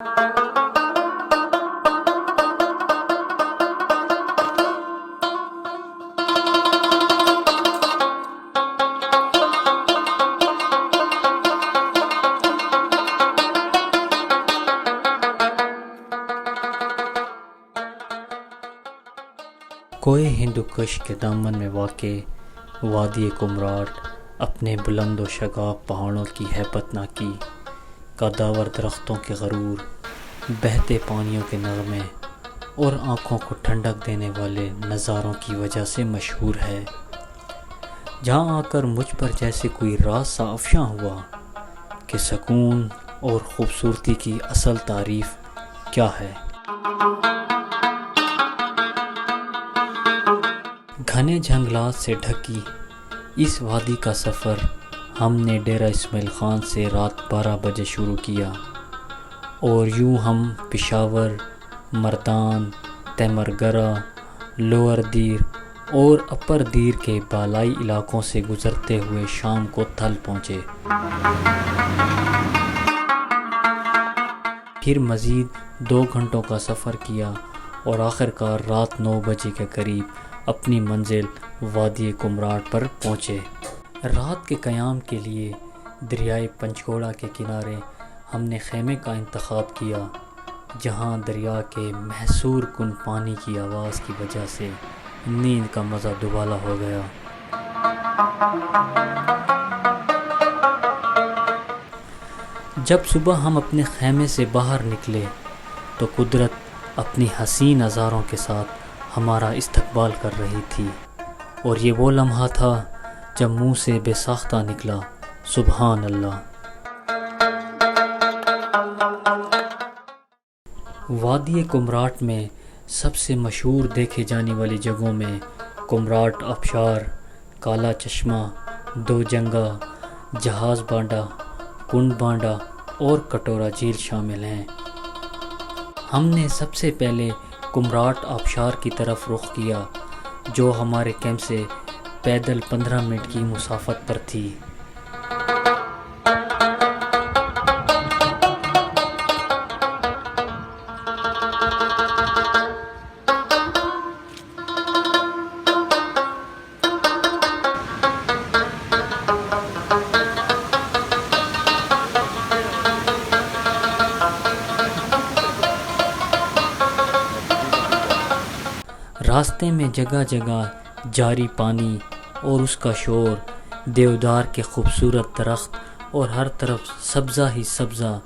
کوہ ہندوکش کے دامن میں واقع وادی کمراٹ اپنے بلند و شگاف پہاڑوں کی ہیبت ناکی، قداور درختوں کے غرور، بہتے پانیوں کے نغمے اور آنکھوں کو ٹھنڈک دینے والے نظاروں کی وجہ سے مشہور ہے، جہاں آ کر مجھ پر جیسے کوئی راز سا افشاں ہوا کہ سکون اور خوبصورتی کی اصل تعریف کیا ہے۔ گھنے جنگلات سے ڈھکی اس وادی کا سفر ہم نے ڈیرہ اسماعیل خان سے رات 12 بجے شروع کیا، اور یوں ہم پشاور، مردان، تیمرگرہ، لوور دیر اور اپر دیر کے بالائی علاقوں سے گزرتے ہوئے شام کو تھل پہنچے۔ پھر مزید 2 گھنٹوں کا سفر کیا اور آخرکار رات 9 بجے کے قریب اپنی منزل وادی کمراٹ پر پہنچے۔ رات کے قیام کے لیے دریائے پنچگوڑا کے کنارے ہم نے خیمے کا انتخاب کیا، جہاں دریا کے محصور کن پانی کی آواز کی وجہ سے نیند کا مزہ دوبالا ہو گیا۔ جب صبح ہم اپنے خیمے سے باہر نکلے تو قدرت اپنی حسین نظاروں کے ساتھ ہمارا استقبال کر رہی تھی، اور یہ وہ لمحہ تھا جب منہ سے بے ساختہ نکلا سبحان اللہ۔ وادی کمراٹ میں سب سے مشہور دیکھے جانے والی جگہوں میں کمراٹ آبشار، کالا چشمہ، دو جنگا، جہاز بانڈا، کنڈ بانڈا اور کٹورا جھیل شامل ہیں۔ ہم نے سب سے پہلے کمراٹ آبشار کی طرف رخ کیا، جو ہمارے کیمپ سے پیدل 15 منٹ کی مسافت پر تھی۔ راستے میں جگہ جگہ جاری پانی اور اس کا شور، دیودار کے خوبصورت درخت اور ہر طرف سبزہ ہی سبزہ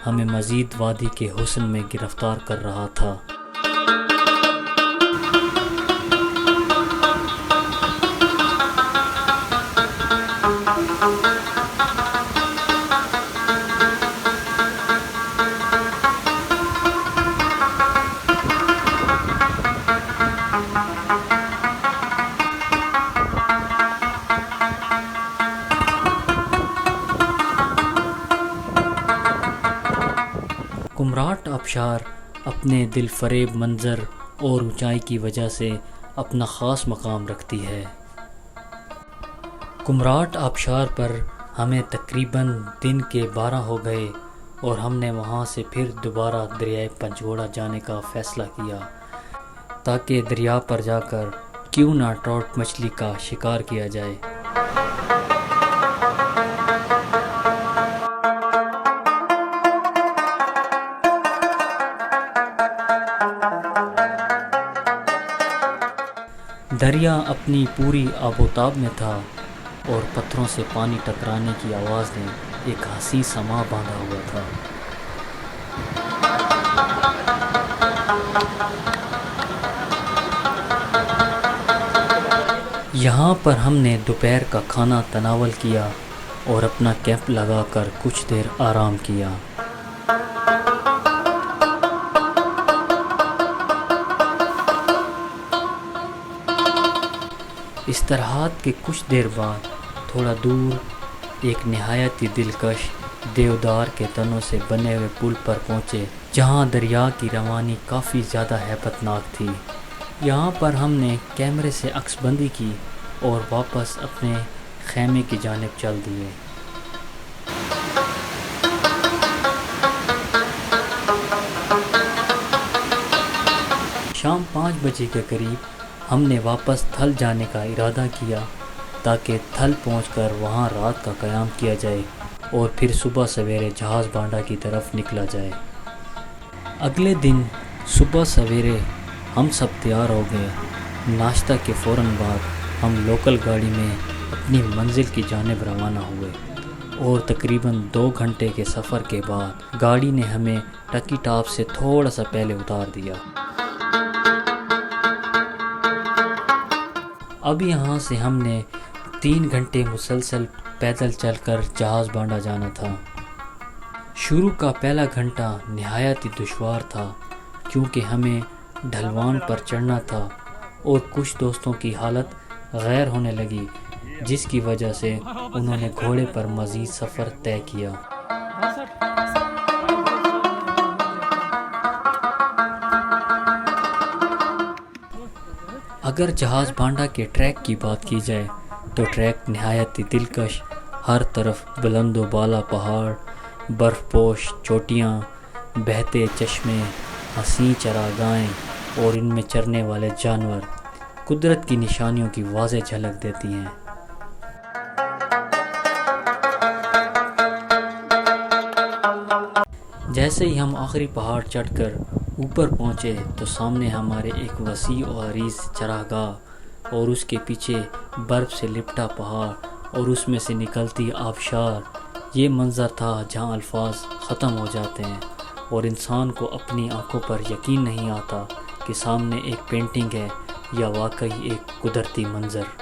ہمیں مزید وادی کے حسن میں گرفتار کر رہا تھا۔ کمراٹ آبشار اپنے دل فریب منظر اور اونچائی کی وجہ سے اپنا خاص مقام رکھتی ہے۔ کمراٹ آبشار پر ہمیں تقریباً دن کے 12 ہو گئے اور ہم نے وہاں سے پھر دوبارہ دریائے پنچگوڑا جانے کا فیصلہ کیا، تاکہ دریا پر جا کر کیوں نہ ٹراؤٹ مچھلی کا شکار کیا جائے۔ دریا اپنی پوری آب و تاب میں تھا اور پتھروں سے پانی ٹکرانے کی آواز نے ایک حسین سما باندھا ہوا تھا۔ یہاں پر ہم نے دوپہر کا کھانا تناول کیا اور اپنا کیمپ لگا کر کچھ دیر آرام کیا۔ استراحت کے کچھ دیر بعد تھوڑا دور ایک نہایت ہی دلکش دیودار کے تنوں سے بنے ہوئے پل پر پہنچے، جہاں دریا کی روانی کافی زیادہ ہیبت ناک تھی۔ یہاں پر ہم نے کیمرے سے عکس بندی کی اور واپس اپنے خیمے کی جانب چل دیے۔ 5 بجے کے قریب ہم نے واپس تھل جانے کا ارادہ کیا تاکہ تھل پہنچ کر وہاں رات کا قیام کیا جائے اور پھر صبح سویرے جہاز بانڈا کی طرف نکلا جائے۔ اگلے دن صبح سویرے ہم سب تیار ہو گئے۔ ناشتہ کے فوراً بعد ہم لوکل گاڑی میں اپنی منزل کی جانب روانہ ہوئے اور تقریباً 2 گھنٹے کے سفر کے بعد گاڑی نے ہمیں ٹکی ٹاپ سے تھوڑا سا پہلے اتار دیا۔ اب یہاں سے ہم نے 3 گھنٹے مسلسل پیدل چل کر جہاز بانڈا جانا تھا۔ شروع کا پہلا گھنٹہ نہایت ہی دشوار تھا کیونکہ ہمیں ڈھلوان پر چڑھنا تھا اور کچھ دوستوں کی حالت غیر ہونے لگی جس کی وجہ سے انہوں نے گھوڑے پر مزید سفر طے کیا۔ اگر جہاز بانڈا کے ٹریک کی بات کی جائے تو ٹریک نہایت ہی دلکش، ہر طرف بلند و بالا پہاڑ، برف پوش چوٹیاں، بہتے چشمے، حسین چراگاہیں اور ان میں چرنے والے جانور قدرت کی نشانیوں کی واضح جھلک دیتی ہیں۔ جیسے ہی ہم آخری پہاڑ چڑھ کر اوپر پہنچے تو سامنے ہمارے ایک وسیع و عریض چراگاہ اور اس کے پیچھے برف سے لپٹا پہاڑ اور اس میں سے نکلتی آبشار۔ یہ منظر تھا جہاں الفاظ ختم ہو جاتے ہیں اور انسان کو اپنی آنکھوں پر یقین نہیں آتا کہ سامنے ایک پینٹنگ ہے یا واقعی ایک قدرتی منظر۔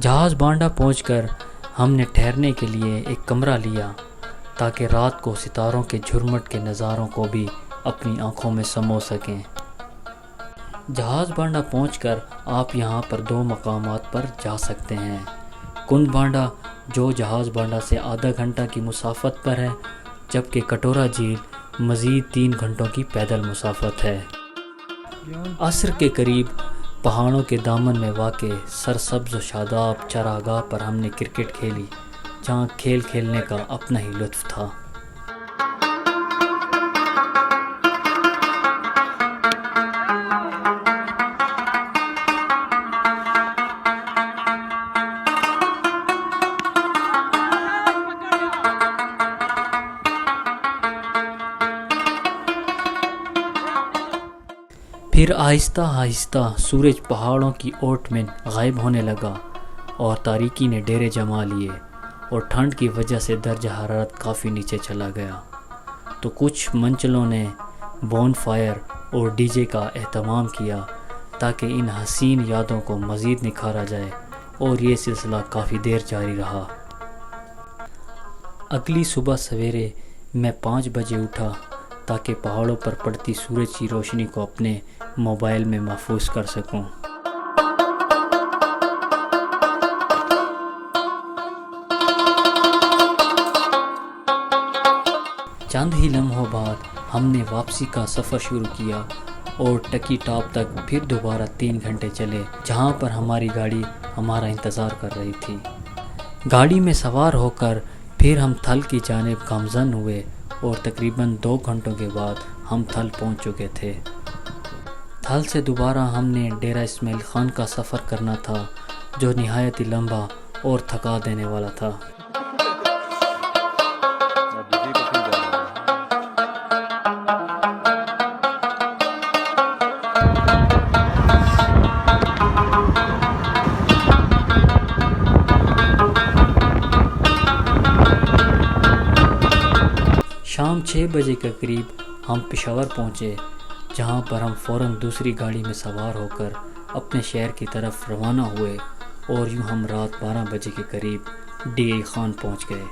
جہاز بانڈا پہنچ کر ہم نے ٹھہرنے کے لیے ایک کمرہ لیا تاکہ رات کو ستاروں کے جھرمٹ کے نظاروں کو بھی اپنی آنکھوں میں سمو سکیں۔ جہاز بانڈا پہنچ کر آپ یہاں پر 2 مقامات پر جا سکتے ہیں۔ کنڈ بانڈا جو جہاز بانڈا سے آدھا گھنٹہ کی مسافت پر ہے، جبکہ کٹورا جھیل مزید 3 گھنٹوں کی پیدل مسافت ہے۔ عصر کے قریب پہاڑوں کے دامن میں واقع سرسبز و شاداب چراگاہ پر ہم نے کرکٹ کھیلی جہاں کھیل کھیلنے کا اپنا ہی لطف تھا۔ پھر آہستہ آہستہ سورج پہاڑوں کی اوٹ میں غائب ہونے لگا اور تاریکی نے ڈیرے جما لیے اور ٹھنڈ کی وجہ سے درجہ حرارت کافی نیچے چلا گیا، تو کچھ منچلوں نے بون فائر اور ڈی جے کا اہتمام کیا تاکہ ان حسین یادوں کو مزید نکھارا جائے، اور یہ سلسلہ کافی دیر جاری رہا۔ اگلی صبح سویرے میں 5 بجے اٹھا تاکہ پہاڑوں پر پڑتی سورج کی روشنی کو اپنے موبائل میں محفوظ کر سکوں۔ چند ہی لمحوں بعد ہم نے واپسی کا سفر شروع کیا اور ٹکی ٹاپ تک پھر دوبارہ 3 گھنٹے چلے جہاں پر ہماری گاڑی ہمارا انتظار کر رہی تھی۔ گاڑی میں سوار ہو کر پھر ہم تھل کی جانب گامزن ہوئے اور تقریباً 2 گھنٹوں کے بعد ہم تھل پہنچ چکے تھے۔ تھل سے دوبارہ ہم نے ڈیرہ اسماعیل خان کا سفر کرنا تھا جو نہایت ہی لمبا اور تھکا دینے والا تھا۔ شام 6 بجے کے قریب ہم پشاور پہنچے جہاں پر ہم فوراً دوسری گاڑی میں سوار ہو کر اپنے شہر کی طرف روانہ ہوئے اور یوں ہم رات 12 بجے کے قریب ڈی خان پہنچ گئے۔